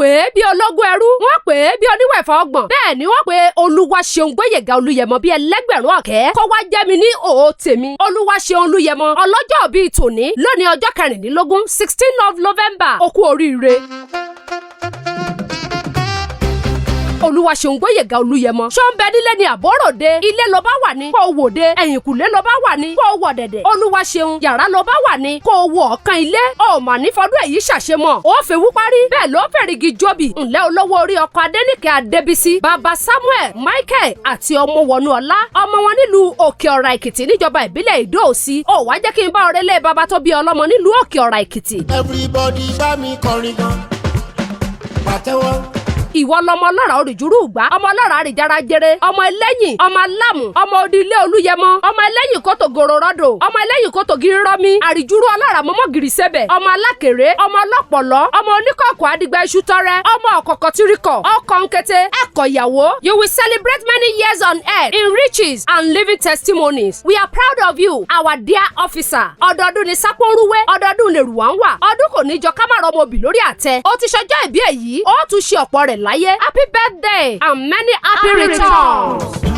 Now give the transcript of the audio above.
pè é bí ológun ẹrú, wọ́n pè é bí oníwẹ̀fọ́ ọgbọ̀n, bẹ́ẹ̀ ni wọ́n pè Olúwaṣeun Gbóyèga Olúyẹmọ bí ẹlẹ́gbẹ̀rún ọ̀kẹ́ kó wá jẹ́ mi ní òó tèmi. Olúwaṣeun Olúyẹmọ ọlọ́jọ́ bíi tòní lónìí ọjọ́ 16 of November, ó kú oríire. Olúwaṣeun Gbóyèga Olúyẹmọ ṣọ́nbẹ nílé ni àbọ̀ròde, ilé ló bá wà ní kó o wòde, ẹ̀yìnkùlé ló bá wà ní kó o wọ̀ dẹ̀dẹ̀. Olúwaṣeun yàrá ló bá wà ní kó o wọ ọ̀kan ilé, ó mà ní fọdún èyí ṣàṣemọ̀, ó fèwú parí bẹ́ẹ̀ ló fèrègì jóbi. Ǹlẹ́ olówó orí ọkọ̀ Adéníkẹ́ Adébísí, bàbá Samuel Michael àti ọmọ Wọnúọlá, ọmọ wọn nílùú Òkè Ọ̀rà Èkìtì níjọba ìbílẹ̀ Ìdó-Òsì. Ó wá jẹ́ kí n bá ọ̀rẹ́lẹ̀ bàbá tó bí ọlọ́mọ nílùú Òkè Ọ̀rà Èkìtì. Everybody bá mi kọrin gan, pàtẹ́wọ́. Ìwọ lọmọ ọlọ́ràá òrìjúrú ìgbà, ọmọ ọlọ́ràá àrìjára jẹrẹ, ọmọ ẹlẹ́yìn, ọmọ alámù, ọmọ odi ilé Olúyẹmọ, ọmọ ẹlẹ́yìn kótó gòrò rọ́dò, ọmọ ẹlẹ́yìn kótó gírí rọ́mí, àrìjúrú ọlọ́ràá mọ́mọ́ gírí sẹ́bẹ̀, ọmọ alákèrè, ọmọ ọlọ́pọ̀lọ́, ọmọ oníkọ̀ọ̀kọ̀ àdìgbà iṣu tọrẹ, ọmọ ọ̀kọ̀kọ̀ tìrìkọ̀, ọkọ̀ nkete, ẹ̀kọ́ ìyàwó. You will celebrate many years on earth in riches and living testimonies. We are proud of you, our dear officer. Ọdọọdún ni sápónrúwé, ọdọọdún lè rù wá ń wà, ọdún kò ní jọ ká má rọmọ òbí lórí àtẹ. Ó ti ṣọjọ́ ìbí èyí, ó tún ṣe ọ̀pọ̀ rẹ̀ láyé. Happy birthday and many happy returns.